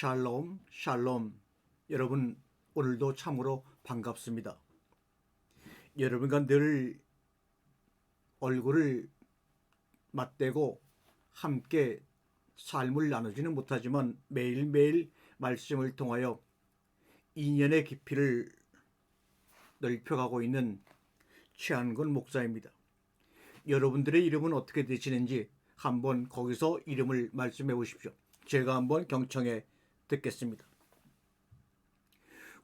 샬롬, 샬롬. 여러분, 오늘도 참으로 반갑습니다. 여러분과 늘 얼굴을 맞대고 함께 삶을 나누지는 못하지만 매일매일 말씀을 통하여 인연의 깊이를 넓혀가고 있는 최한권 목사입니다. 여러분들의 이름은 어떻게 되시는지 한번 거기서 이름을 말씀해 보십시오. 제가 한번 경청해 듣겠습니다.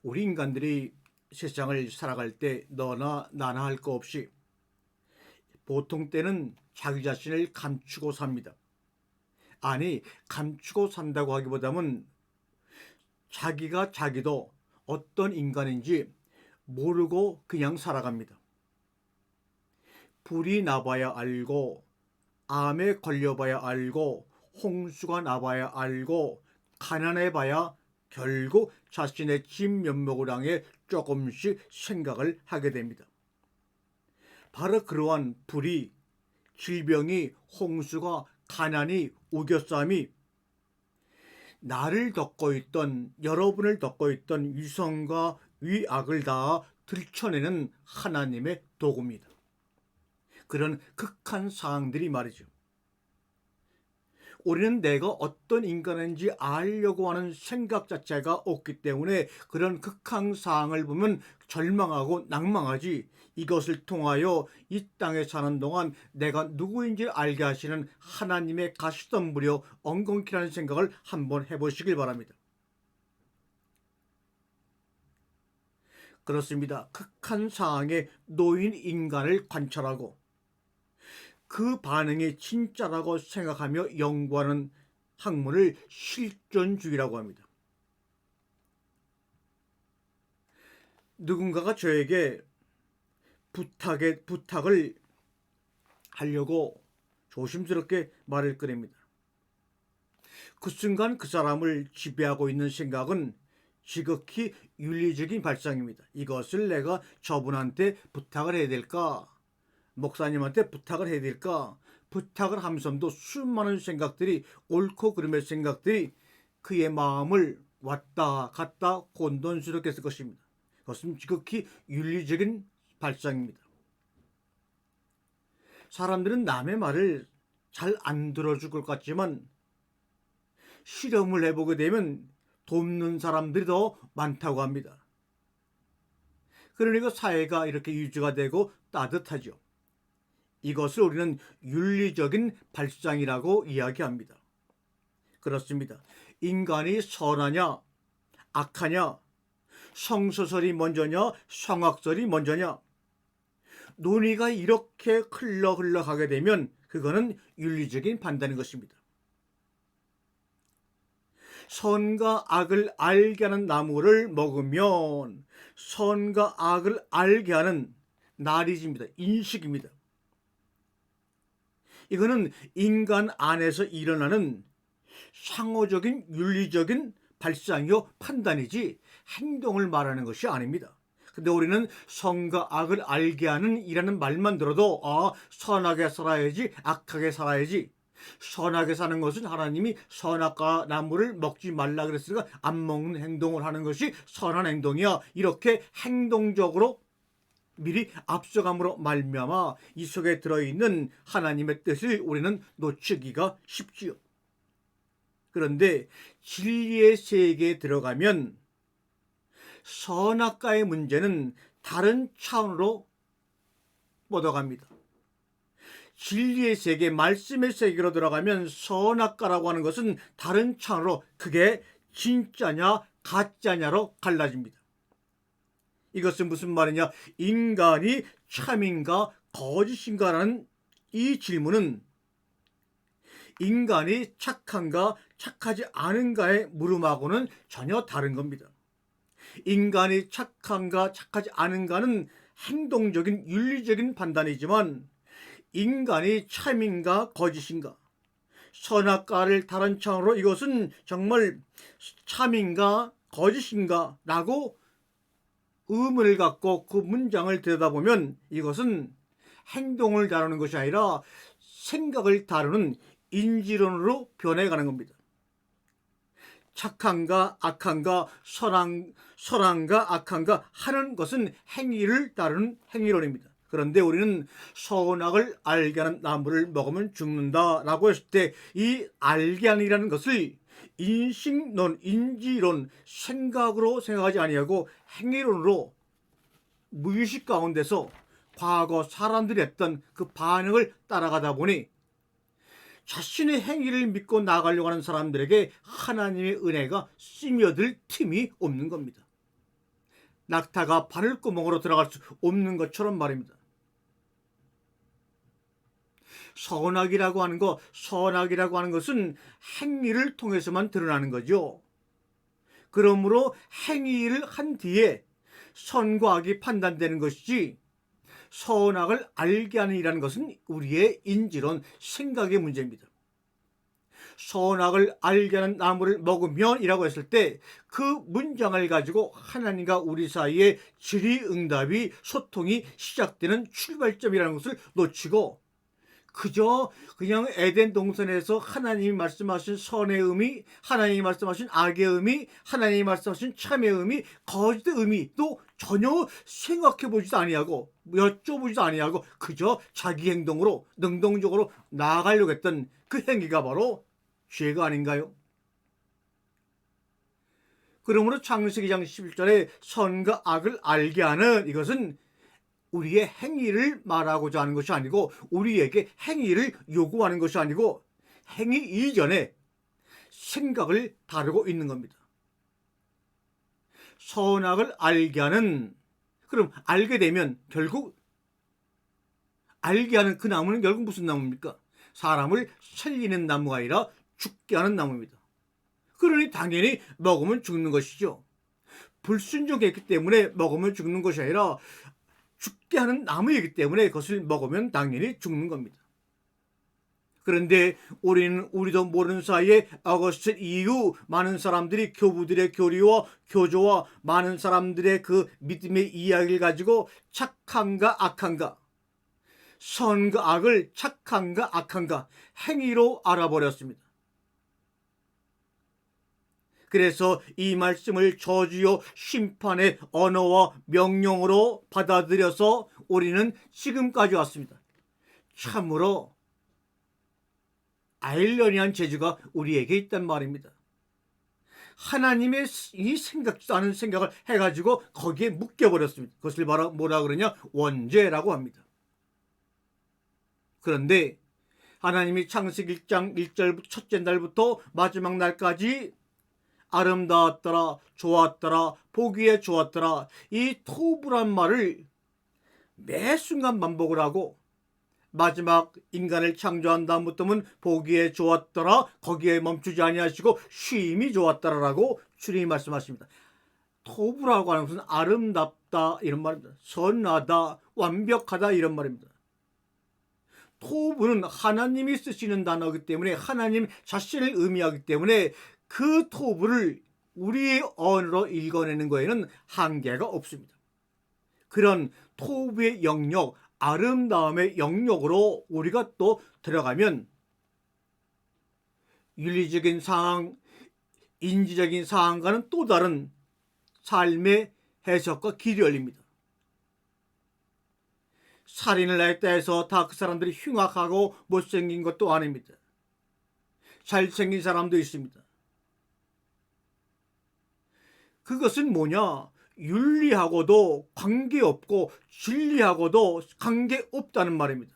우리 인간들이 세상을 살아갈 때 너나 나나 할 거 없이 보통 때는 자기 자신을 감추고 삽니다. 아니, 감추고 산다고 하기보다는 자기가 자기도 어떤 인간인지 모르고 그냥 살아갑니다. 불이 나봐야 알고, 암에 걸려봐야 알고, 홍수가 나봐야 알고, 가난해봐야 결국 자신의 진면목을 향해 조금씩 생각을 하게 됩니다. 바로 그러한 불이, 질병이, 홍수가, 가난이, 우겨쌈이 나를 덮고 있던, 여러분을 덮고 있던 위선과 위악을 다 들춰내는 하나님의 도구입니다. 그런 극한 사항들이 말이죠. 우리는 내가 어떤 인간인지 알려고 하는 생각 자체가 없기 때문에 그런 극한 사항을 보면 절망하고 낭망하지, 이것을 통하여 이 땅에 사는 동안 내가 누구인지 알게 하시는 하나님의 가시덤불이여 엉겅퀴라는 생각을 한번 해보시길 바랍니다. 그렇습니다. 극한 상황에 놓인 인간을 관찰하고 그 반응이 진짜라고 생각하며 연구하는 학문을 실존주의라고 합니다. 누군가가 저에게 부탁을 하려고 조심스럽게 말을 꺼냅니다. 그 순간 그 사람을 지배하고 있는 생각은 지극히 윤리적인 발상입니다. 이것을 내가 저분한테 부탁을 해야 될까? 목사님한테 부탁을 해야 될까? 부탁을 하면서도 수많은 생각들이, 옳고 그름의 생각들이 그의 마음을 왔다 갔다 혼돈스럽게 했을 것입니다. 그것은 지극히 윤리적인 발상입니다. 사람들은 남의 말을 잘 안 들어줄 것 같지만 실험을 해보게 되면 돕는 사람들이 더 많다고 합니다. 그러니까 사회가 이렇게 유지가 되고 따뜻하죠. 이것을 우리는 윤리적인 발상이라고 이야기합니다. 그렇습니다. 인간이 선하냐 악하냐, 성서설이 먼저냐 성악설이 먼저냐, 논의가 이렇게 흘러가게 되면 그거는 윤리적인 판단인 것입니다. 선과 악을 알게 하는 나무를 먹으면 선과 악을 알게 하는 나리지입니다. 인식입니다. 이거는 인간 안에서 일어나는 상호적인 윤리적인 발상이요 판단이지 행동을 말하는 것이 아닙니다. 근데 우리는 선과 악을 알게 하는 이라는 말만 들어도 선하게 살아야지 악하게 살아야지, 선하게 사는 것은 하나님이 선악과 나무를 먹지 말라 그랬으니까 안 먹는 행동을 하는 것이 선한 행동이야, 이렇게 행동적으로 미리 앞서감으로 말미암아 이 속에 들어있는 하나님의 뜻을 우리는 놓치기가 쉽지요. 그런데 진리의 세계에 들어가면 선악과의 문제는 다른 차원으로 뻗어갑니다. 진리의 세계, 말씀의 세계로 들어가면 선악과라고 하는 것은 다른 차원으로 그게 진짜냐 가짜냐로 갈라집니다. 이것은 무슨 말이냐? 인간이 참인가 거짓인가라는 이 질문은 인간이 착한가 착하지 않은가의 물음하고는 전혀 다른 겁니다. 인간이 착한가 착하지 않은가는 행동적인 윤리적인 판단이지만 인간이 참인가 거짓인가, 선악과를 다른 차원으로 이것은 정말 참인가 거짓인가 라고 의문을 갖고 그 문장을 들여다보면 이것은 행동을 다루는 것이 아니라 생각을 다루는 인지론으로 변해가는 겁니다. 착한가 악한가 선한가 악한가 하는 것은 행위를 따르는 행위론입니다. 그런데 우리는 선악을 알게 하는 나무를 먹으면 죽는다라고 했을 때 이 알게 하는이라는 것을 인식론, 인지론, 생각으로 생각하지 아니하고 행위론으로 무의식 가운데서 과거 사람들이 했던 그 반응을 따라가다 보니 자신의 행위를 믿고 나아가려고 하는 사람들에게 하나님의 은혜가 스며들 틈이 없는 겁니다. 낙타가 바늘구멍으로 들어갈 수 없는 것처럼 말입니다. 선악이라고 하는 것은 행위를 통해서만 드러나는 거죠. 그러므로 행위를 한 뒤에 선과 악이 판단되는 것이지 선악을 알게 하는 이라는 것은 우리의 인지론, 생각의 문제입니다. 선악을 알게 하는 나무를 먹으면 이라고 했을 때 그 문장을 가지고 하나님과 우리 사이에 질의응답이, 소통이 시작되는 출발점이라는 것을 놓치고 그냥 에덴 동산에서 하나님이 말씀하신 선의 의미, 하나님이 말씀하신 악의 의미, 하나님이 말씀하신 참의 의미, 거짓의 의미도 전혀 생각해 보지도 아니하고 여쭤보지도 아니하고 그저 자기 행동으로 능동적으로 나아가려고 했던 그 행위가 바로 죄가 아닌가요? 그러므로 창세기 2장 11절에 선과 악을 알게 하는 이것은 우리의 행위를 말하고자 하는 것이 아니고 우리에게 행위를 요구하는 것이 아니고 행위 이전에 생각을 다루고 있는 겁니다. 선악을 알게 하는, 그럼 알게 되면 결국 알게 하는 그 나무는 결국 무슨 나무입니까? 사람을 살리는 나무가 아니라 죽게 하는 나무입니다. 그러니 당연히 먹으면 죽는 것이죠. 불순종했기 때문에 먹으면 죽는 것이 아니라 죽게 하는 나무이기 때문에 그것을 먹으면 당연히 죽는 겁니다. 그런데 우리도 모르는 사이에 어거스틴 이후 많은 사람들이 교부들의 교리와 교조와 많은 사람들의 그 믿음의 이야기를 가지고 착한가 악한가, 선과 악을 착한가 악한가 행위로 알아버렸습니다. 그래서 이 말씀을 저주요 심판의 언어와 명령으로 받아들여서 우리는 지금까지 왔습니다. 참으로 아이러니한 재주가 우리에게 있단 말입니다. 하나님의 이 생각지도 않은 생각을 해가지고 거기에 묶여버렸습니다. 그것을 바로 뭐라 그러냐? 원죄라고 합니다. 그런데 하나님이 창세기 1장 1절 첫째 날부터 마지막 날까지 아름다웠더라, 좋았더라, 보기에 좋았더라, 이 토부란 말을 매 순간 반복을 하고 마지막 인간을 창조한 다음부터는 보기에 좋았더라, 거기에 멈추지 아니하시고 쉼이 좋았더라라고 주님이 말씀하십니다. 토부라고 하는 것은 아름답다 이런 말입니다. 선하다, 완벽하다 이런 말입니다. 토부는 하나님이 쓰시는 단어이기 때문에 하나님 자신을 의미하기 때문에 그 토부를 우리의 언어로 읽어내는 거에는 한계가 없습니다. 그런 토부의 영역, 아름다움의 영역으로 우리가 또 들어가면 윤리적인 상황, 인지적인 상황과는 또 다른 삶의 해석과 길이 열립니다. 살인을 했다 해서 다 그 사람들이 흉악하고 못생긴 것도 아닙니다. 잘생긴 사람도 있습니다. 그것은 뭐냐? 윤리하고도 관계없고 진리하고도 관계없다는 말입니다.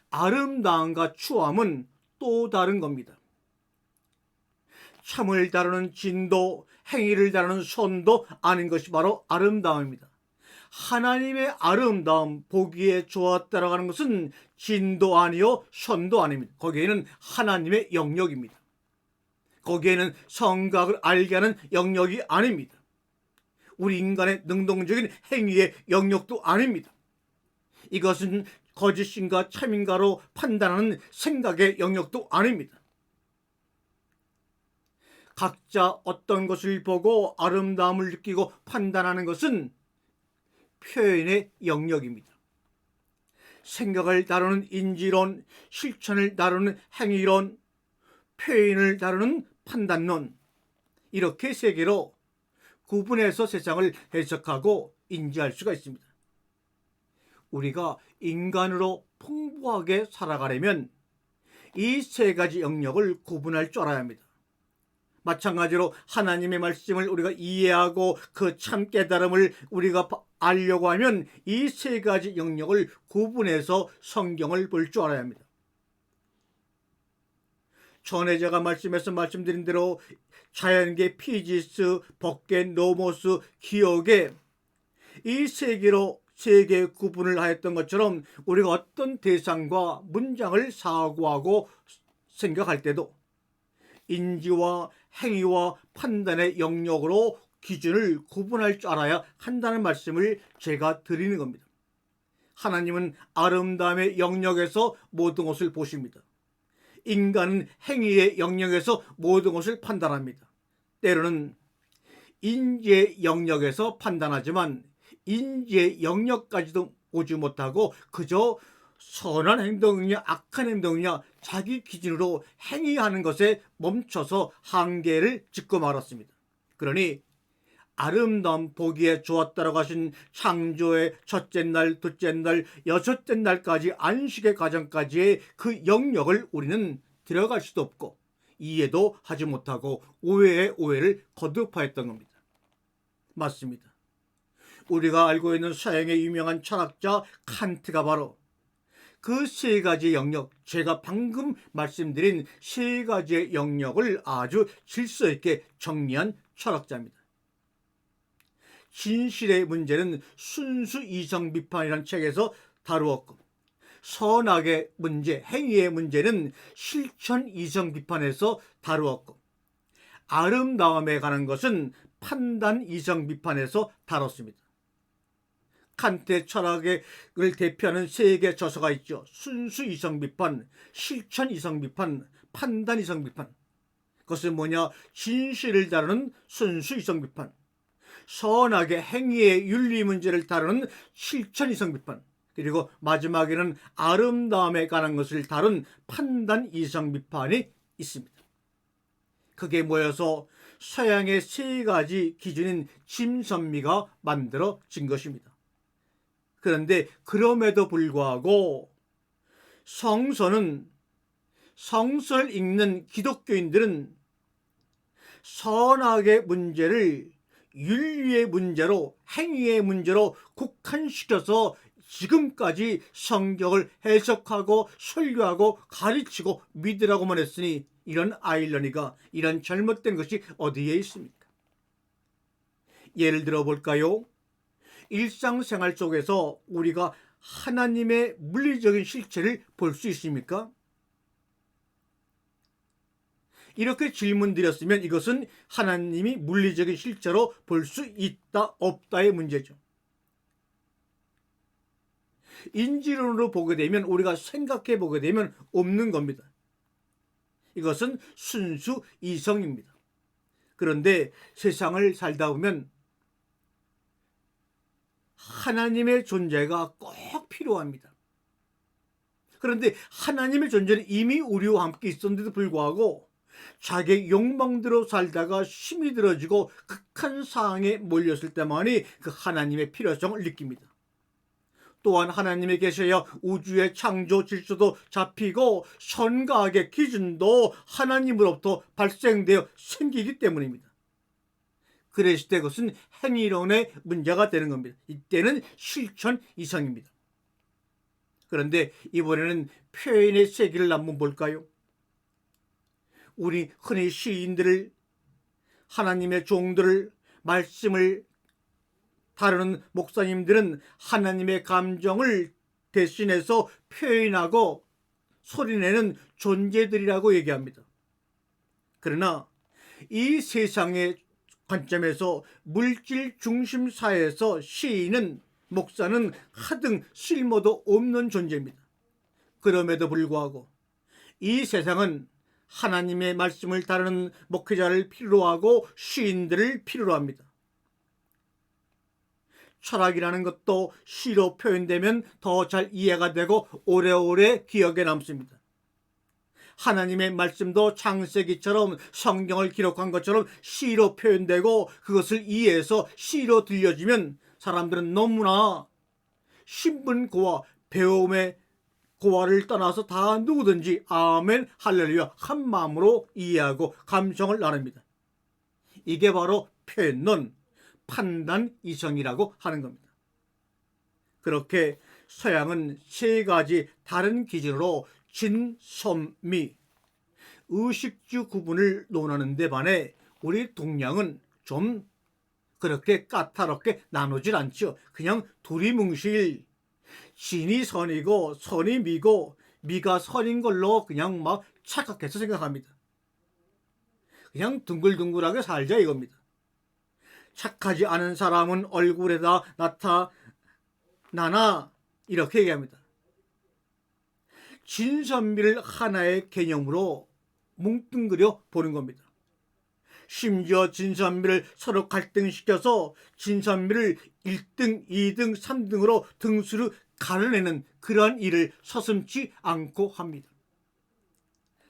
아름다움과 추함은 또 다른 겁니다. 참을 다루는 진도, 행위를 다루는 선도 아닌 것이 바로 아름다움입니다. 하나님의 아름다움, 보기에 좋았다라고 하는 것은 진도 아니요 선도 아닙니다. 거기에는 하나님의 영역입니다. 거기에는 성각을 알게 하는 영역이 아닙니다. 우리 인간의 능동적인 행위의 영역도 아닙니다. 이것은 거짓인가 참인가로 판단하는 생각의 영역도 아닙니다. 각자 어떤 것을 보고 아름다움을 느끼고 판단하는 것은 표현의 영역입니다. 생각을 다루는 인지론, 실천을 다루는 행위론, 표현을 다루는 판단론, 이렇게 세 개로 구분해서 세상을 해석하고 인지할 수가 있습니다. 우리가 인간으로 풍부하게 살아가려면 이 세 가지 영역을 구분할 줄 알아야 합니다. 마찬가지로 하나님의 말씀을 우리가 이해하고 그 참 깨달음을 우리가 알려고 하면 이 세 가지 영역을 구분해서 성경을 볼 줄 알아야 합니다. 전에 제가 말씀드린 대로 자연계, 피지스, 법계, 노모스, 기억에 이 세 개로 세 개의 구분을 하였던 것처럼 우리가 어떤 대상과 문장을 사고하고 생각할 때도 인지와 행위와 판단의 영역으로 기준을 구분할 줄 알아야 한다는 말씀을 제가 드리는 겁니다. 하나님은 아름다움의 영역에서 모든 것을 보십니다. 인간은 행위의 영역에서 모든 것을 판단합니다. 때로는 인지의 영역에서 판단하지만 인지의 영역까지도 오지 못하고 그저 선한 행동이냐 악한 행동이냐 자기 기준으로 행위하는 것에 멈춰서 한계를 짓고 말았습니다. 그러니 아름다운 보기에 좋았다라고 하신 창조의 첫째 날, 둘째 날, 여섯째 날까지 안식의 과정까지의 그 영역을 우리는 들어갈 수도 없고 이해도 하지 못하고 오해의 오해를 거듭하였던 겁니다. 맞습니다. 우리가 알고 있는 서양의 유명한 철학자 칸트가 바로 그 세 가지 영역, 제가 방금 말씀드린 세 가지의 영역을 아주 질서 있게 정리한 철학자입니다. 진실의 문제는 순수 이성 비판이라는 책에서 다루었고, 선악의 문제, 행위의 문제는 실천 이성 비판에서 다루었고, 아름다움에 관한 것은 판단 이성 비판에서 다뤘습니다. 칸트의 철학을 대표하는 세 개의 저서가 있죠. 순수 이성 비판, 실천 이성 비판, 판단 이성 비판. 그것은 뭐냐? 진실을 다루는 순수 이성 비판, 선악의 행위의 윤리 문제를 다루는 실천 이성 비판, 그리고 마지막에는 아름다움에 관한 것을 다룬 판단 이성 비판이 있습니다. 그게 모여서 서양의 세 가지 기준인 짐선미가 만들어진 것입니다. 그런데 그럼에도 불구하고 성서를 읽는 기독교인들은 선악의 문제를 윤리의 문제로, 행위의 문제로 국한시켜서 지금까지 성경을 해석하고 설교하고 가르치고 믿으라고만 했으니 이런 아이러니가, 이런 잘못된 것이 어디에 있습니까? 예를 들어 볼까요? 일상생활 속에서 우리가 하나님의 물리적인 실체를 볼 수 있습니까? 이렇게 질문 드렸으면 이것은 하나님이 물리적인 실체로 볼 수 있다 없다의 문제죠. 인지론으로 보게 되면, 우리가 생각해 보게 되면 없는 겁니다. 이것은 순수 이성입니다. 그런데 세상을 살다 보면 하나님의 존재가 꼭 필요합니다. 그런데 하나님의 존재는 이미 우리와 함께 있었는데도 불구하고 자기의 욕망대로 살다가 힘이 들어지고 극한 상황에 몰렸을 때만이 그 하나님의 필요성을 느낍니다. 또한 하나님이 계셔야 우주의 창조 질서도 잡히고 선과 악의 기준도 하나님으로부터 발생되어 생기기 때문입니다. 그랬을 때 그것은 행위론의 문제가 되는 겁니다. 이때는 실천 이상입니다. 그런데 이번에는 표현의 세계를 한번 볼까요? 우리 흔히 시인들을, 하나님의 종들을, 말씀을 다루는 목사님들은 하나님의 감정을 대신해서 표현하고 소리내는 존재들이라고 얘기합니다. 그러나 이 세상의 관점에서 물질 중심 사회에서 시인은, 목사는 하등 쓸모도 없는 존재입니다. 그럼에도 불구하고 이 세상은 하나님의 말씀을 다루는 목회자를 필요로 하고 시인들을 필요로 합니다. 철학이라는 것도 시로 표현되면 더 잘 이해가 되고 오래오래 기억에 남습니다. 하나님의 말씀도 창세기처럼 성경을 기록한 것처럼 시로 표현되고 그것을 이해해서 시로 들려지면 사람들은 너무나 신분고와 배움의 고아를 떠나서 다 누구든지 아멘 할렐루야 한 마음으로 이해하고 감성을 나눕니다. 이게 바로 표현론, 판단 이성이라고 하는 겁니다. 그렇게 서양은 세 가지 다른 기준으로 진선미, 의식주 구분을 논하는 데 반해 우리 동양은 좀 그렇게 까다롭게 나누질 않죠. 그냥 두리뭉실 진이 선이고 선이 미고 미가 선인 걸로 그냥 막 착각해서 생각합니다. 그냥 둥글둥글하게 살자 이겁니다. 착하지 않은 사람은 얼굴에다 나타나나 이렇게 얘기합니다. 진선미를 하나의 개념으로 뭉뚱그려 보는 겁니다. 심지어 진선미를 서로 갈등시켜서 진선미를 1등, 2등, 3등으로 등수를 가려내는 그러한 일을 서슴지 않고 합니다.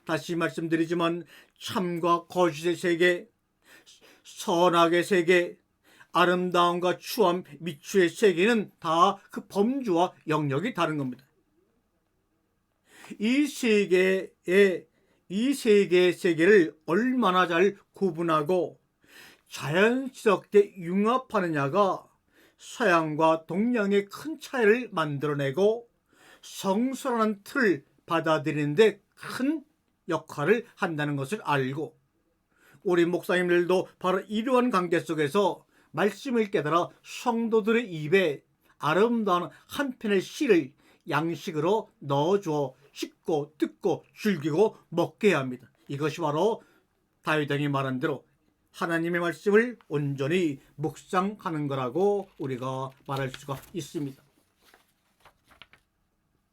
다시 말씀드리지만 참과 거짓의 세계, 선악의 세계, 아름다움과 추함, 미추의 세계는 다 그 범주와 영역이 다른 겁니다. 이 세 개의 세계를 얼마나 잘 구분하고 자연스럽게 융합하느냐가 서양과 동양의 큰 차이를 만들어내고 성서라는 틀을 받아들이는데 큰 역할을 한다는 것을 알고 우리 목사님들도 바로 이러한 관계 속에서 말씀을 깨달아 성도들의 입에 아름다운 한 편의 시를 양식으로 넣어주어 씹고 뜯고 즐기고 먹게 해야 합니다. 이것이 바로 다윗 왕이 말한 대로 하나님의 말씀을 온전히 묵상하는 거라고 우리가 말할 수가 있습니다.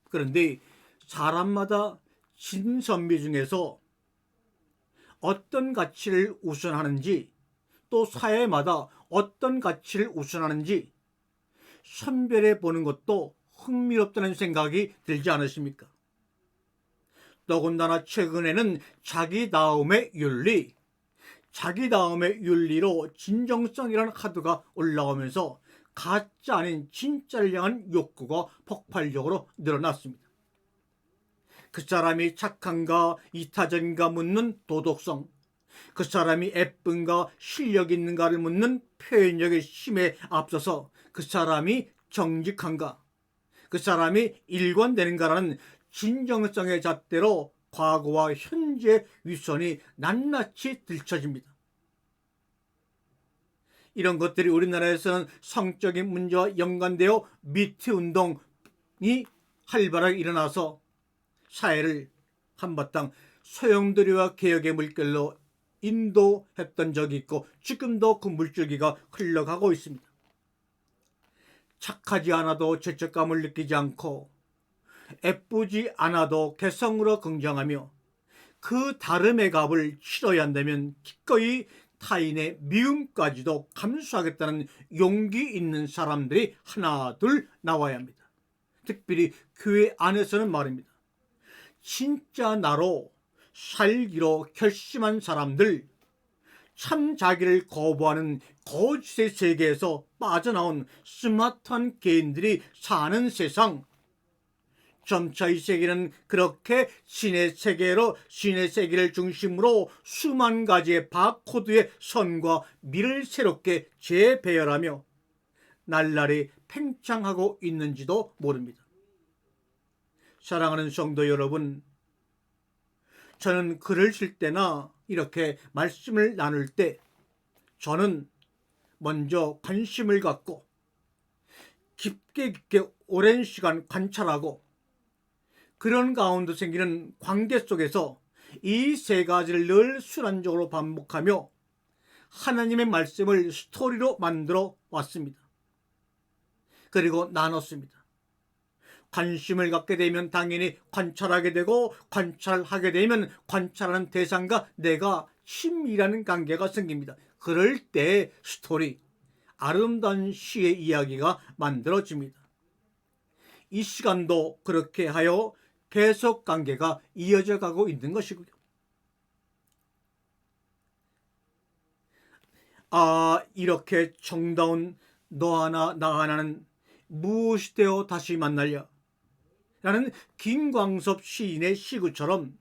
그런데 사람마다 진선미 중에서 어떤 가치를 우선하는지 또 사회마다 어떤 가치를 우선하는지 선별해 보는 것도 흥미롭다는 생각이 들지 않으십니까? 더군다나 최근에는 자기다움의 윤리로 진정성이라는 카드가 올라오면서 가짜 아닌 진짜를 향한 욕구가 폭발적으로 늘어났습니다. 그 사람이 착한가 이타적인가 묻는 도덕성, 그 사람이 예쁜가 실력 있는가를 묻는 표현력의 힘에 앞서서 그 사람이 정직한가, 그 사람이 일관되는가라는 진정성의 잣대로 과거와 현재 위선이 낱낱이 들춰집니다. 이런 것들이 우리나라에서는 성적인 문제와 연관되어 미투 운동이 활발하게 일어나서 사회를 한바탕 소용돌이와 개혁의 물결로 인도했던 적이 있고 지금도 그 물줄기가 흘러가고 있습니다. 착하지 않아도 죄책감을 느끼지 않고 예쁘지 않아도 개성으로 긍정하며 그 다름의 값을 치러야 한다면 기꺼이 타인의 미움까지도 감수하겠다는 용기 있는 사람들이 하나 둘 나와야 합니다. 특별히 교회 안에서는 말입니다. 진짜 나로 살기로 결심한 사람들, 참 자기를 거부하는 거짓의 세계에서 빠져나온 스마트한 개인들이 사는 세상, 점차 이 세계는 그렇게 신의 세계를 중심으로 수만 가지의 바코드의 선과 미를 새롭게 재배열하며 날날이 팽창하고 있는지도 모릅니다. 사랑하는 성도 여러분, 저는 글을 쓸 때나 이렇게 말씀을 나눌 때 저는 먼저 관심을 갖고 깊게 오랜 시간 관찰하고 그런 가운데 생기는 관계 속에서 이 세 가지를 늘 순환적으로 반복하며 하나님의 말씀을 스토리로 만들어 왔습니다. 그리고 나눴습니다. 관심을 갖게 되면 당연히 관찰하게 되고 관찰하게 되면 관찰하는 대상과 내가 친밀한 관계가 생깁니다. 그럴 때 스토리, 아름다운 시의 이야기가 만들어집니다. 이 시간도 그렇게 하여 계속 관계가 이어져 가고 있는 것이고요. 이렇게 정다운 너 하나 나 하나는 무엇이 되어 다시 만날랴? 라는 김광섭 시인의 시구처럼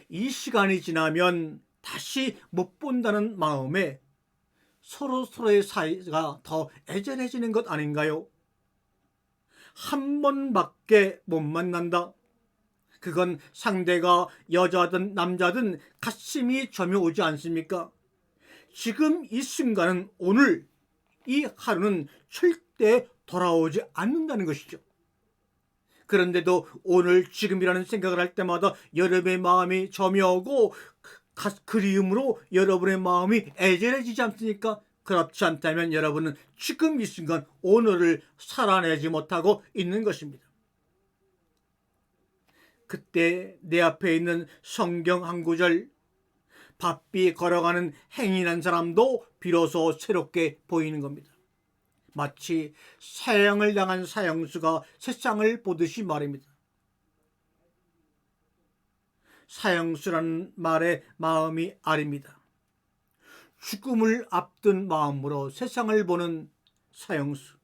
이 시간이 지나면 다시 못 본다는 마음에 서로의 사이가 더 애절해지는 것 아닌가요? 한 번밖에 못 만난다. 그건 상대가 여자든 남자든 가슴이 점여오지 않습니까? 지금 이 순간은, 오늘 이 하루는 절대 돌아오지 않는다는 것이죠. 그런데도 오늘 지금이라는 생각을 할 때마다 여러분의 마음이 점여오고 그리움으로 여러분의 마음이 애절해지지 않습니까? 그렇지 않다면 여러분은 지금 이 순간 오늘을 살아내지 못하고 있는 것입니다. 그때 내 앞에 있는 성경 한 구절, 바삐 걸어가는 행인한 사람도 비로소 새롭게 보이는 겁니다. 마치 사형을 당한 사형수가 세상을 보듯이 말입니다. 사형수라는 말의 마음이 아닙니다. 죽음을 앞둔 마음으로 세상을 보는 사형수.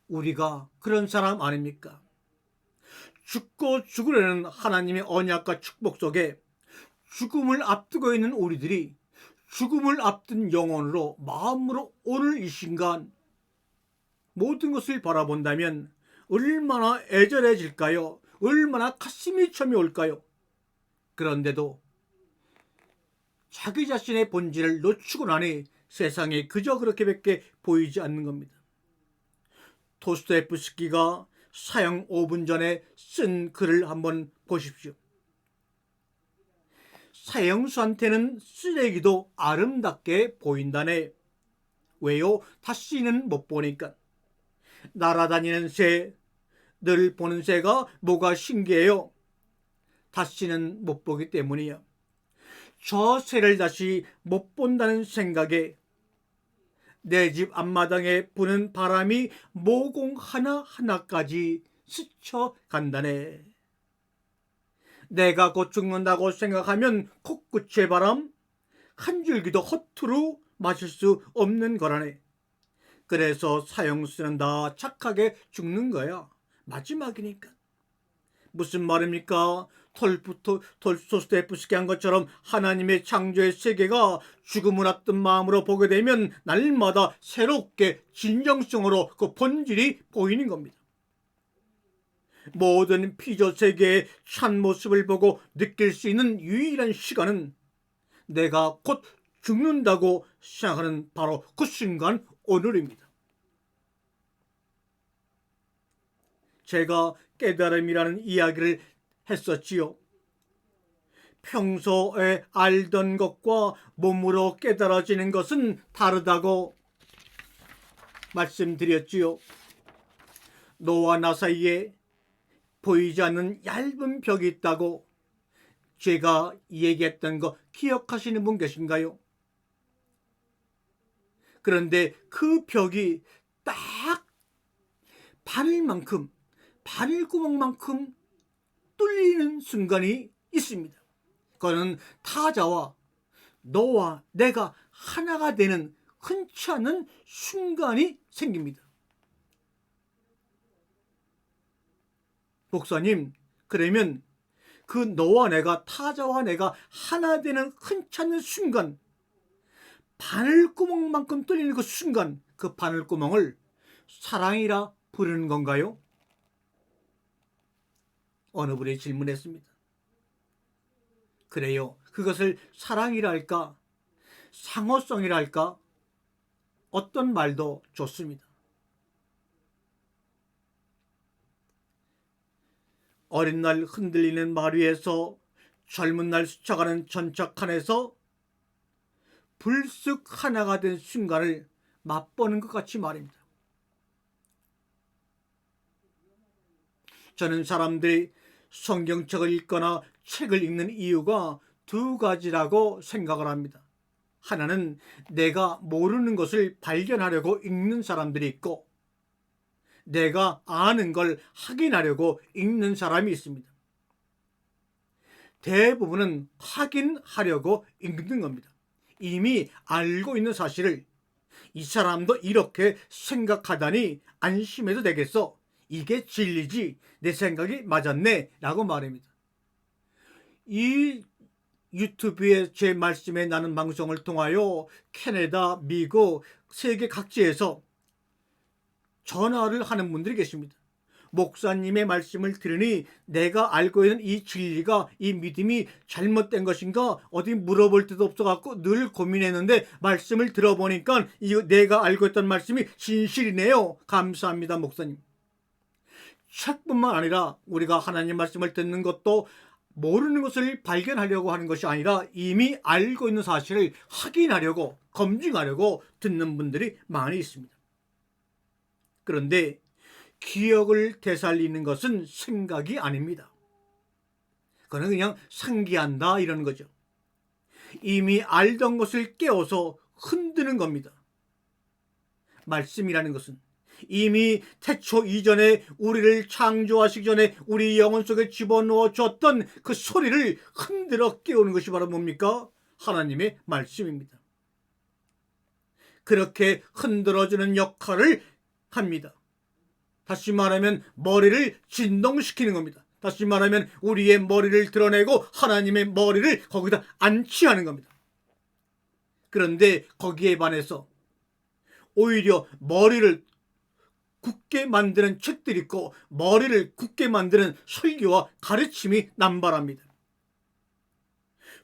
우리가 그런 사람 아닙니까? 죽고 죽으려는 하나님의 언약과 축복 속에 죽음을 앞두고 있는 우리들이 죽음을 앞둔 영혼으로, 마음으로 오늘 이 순간 모든 것을 바라본다면 얼마나 애절해질까요? 얼마나 가슴이 점여올까요? 그런데도 자기 자신의 본질을 놓치고 나니 세상에 그저 그렇게밖에 보이지 않는 겁니다. 도스토옙스키가 사형 5분 전에 쓴 글을 한번 보십시오. 사형수한테는 쓰레기도 아름답게 보인다네. 왜요? 다시는 못 보니까. 날아다니는 새, 늘 보는 새가 뭐가 신기해요? 다시는 못 보기 때문이야. 저 새를 다시 못 본다는 생각에 내 집 앞마당에 부는 바람이 모공 하나하나까지 스쳐간다네. 내가 곧 죽는다고 생각하면 코끝의 바람 한 줄기도 허투루 마실 수 없는 거라네. 그래서 사형수는 다 착하게 죽는 거야. 마지막이니까. 무슨 말입니까? 도스토옙스키 한 것처럼 하나님의 창조의 세계가 죽음을 앞둔 마음으로 보게 되면 날마다 새롭게 진정성으로 그 본질이 보이는 겁니다. 모든 피조 세계의 참모습을 보고 느낄 수 있는 유일한 시간은 내가 곧 죽는다고 생각하는 바로 그 순간, 오늘입니다. 제가 깨달음이라는 이야기를 했었지요. 평소에 알던 것과 몸으로 깨달아지는 것은 다르다고 말씀드렸지요. 너와 나 사이에 보이지 않는 얇은 벽이 있다고 제가 얘기했던 거 기억하시는 분 계신가요? 그런데 그 벽이 딱 바늘구멍만큼 뚫리는 순간이 있습니다. 그거는 타자와 너와 내가 하나가 되는 흔치 않은 순간이 생깁니다. 목사님, 그러면 그 너와 내가, 타자와 내가 하나 되는 흔치 않은 순간, 바늘구멍만큼 뚫리는 그 순간, 그 바늘구멍을 사랑이라 부르는 건가요? 어느 분이 질문했습니다. 그래요. 그것을 사랑이라 할까? 상호성이라 할까? 어떤 말도 좋습니다. 어린 날 흔들리는 말 위에서 젊은 날 스쳐가는 전차칸에서 불쑥 하나가 된 순간을 맛보는 것 같이 말입니다. 저는 사람들이 성경책을 읽거나 책을 읽는 이유가 두 가지라고 생각을 합니다. 하나는 내가 모르는 것을 발견하려고 읽는 사람들이 있고, 내가 아는 걸 확인하려고 읽는 사람이 있습니다. 대부분은 확인하려고 읽는 겁니다. 이미 알고 있는 사실을 이 사람도 이렇게 생각하다니 안심해도 되겠어. 이게 진리지. 내 생각이 맞았네. 라고 말합니다. 이 유튜브에 제 말씀에 나는 방송을 통하여 캐나다, 미국, 세계 각지에서 전화를 하는 분들이 계십니다. 목사님의 말씀을 들으니 내가 알고 있는 이 진리가, 이 믿음이 잘못된 것인가 어디 물어볼 데도 없어갖고 늘 고민했는데 말씀을 들어보니까 이거 내가 알고 있던 말씀이 진실이네요. 감사합니다, 목사님. 책뿐만 아니라 우리가 하나님 말씀을 듣는 것도 모르는 것을 발견하려고 하는 것이 아니라 이미 알고 있는 사실을 확인하려고, 검증하려고 듣는 분들이 많이 있습니다. 그런데 기억을 되살리는 것은 생각이 아닙니다. 그거는 그냥 상기한다 이러는 거죠. 이미 알던 것을 깨워서 흔드는 겁니다. 말씀이라는 것은 이미 태초 이전에 우리를 창조하시기 전에 우리 영혼 속에 집어넣어 줬던 그 소리를 흔들어 깨우는 것이 바로 뭡니까? 하나님의 말씀입니다. 그렇게 흔들어주는 역할을 합니다. 다시 말하면 머리를 진동시키는 겁니다. 다시 말하면 우리의 머리를 드러내고 하나님의 머리를 거기다 안치하는 겁니다. 그런데 거기에 반해서 오히려 머리를 굳게 만드는 책들이 있고 머리를 굳게 만드는 설교와 가르침이 남발합니다.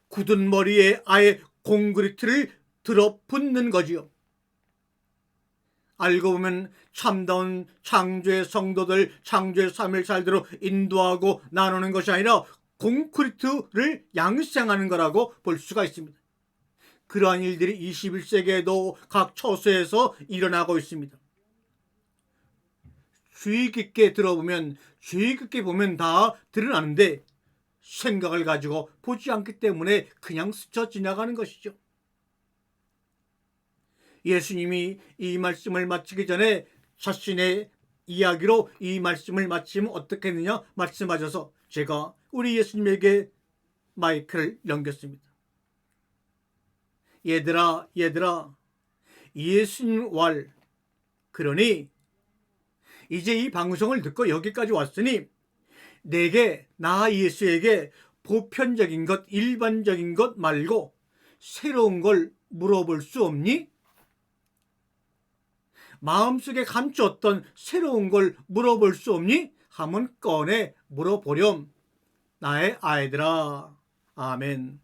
굳은 머리에 아예 콘크리트를 들어붙는 거지요. 알고 보면 참다운 창조의 성도들, 창조의 삶을 잘대로 인도하고 나누는 것이 아니라 콘크리트를 양생하는 거라고 볼 수가 있습니다. 그러한 일들이 21세기에도 각 처소에서 일어나고 있습니다. 주의 깊게 들어보면, 주의 깊게 보면 다 드러나는데 생각을 가지고 보지 않기 때문에 그냥 스쳐 지나가는 것이죠. 예수님이 이 말씀을 마치기 전에 자신의 이야기로 이 말씀을 마치면 어떻게 했느냐 말씀하셔서 제가 우리 예수님에게 마이크를 넘겼습니다. 얘들아 예수님 왈, 그러니 이제 이 방송을 듣고 여기까지 왔으니 내게, 나 예수에게 보편적인 것, 일반적인 것 말고 새로운 걸 물어볼 수 없니? 마음속에 감추었던 새로운 걸 물어볼 수 없니? 하면 꺼내 물어보렴. 나의 아이들아. 아멘.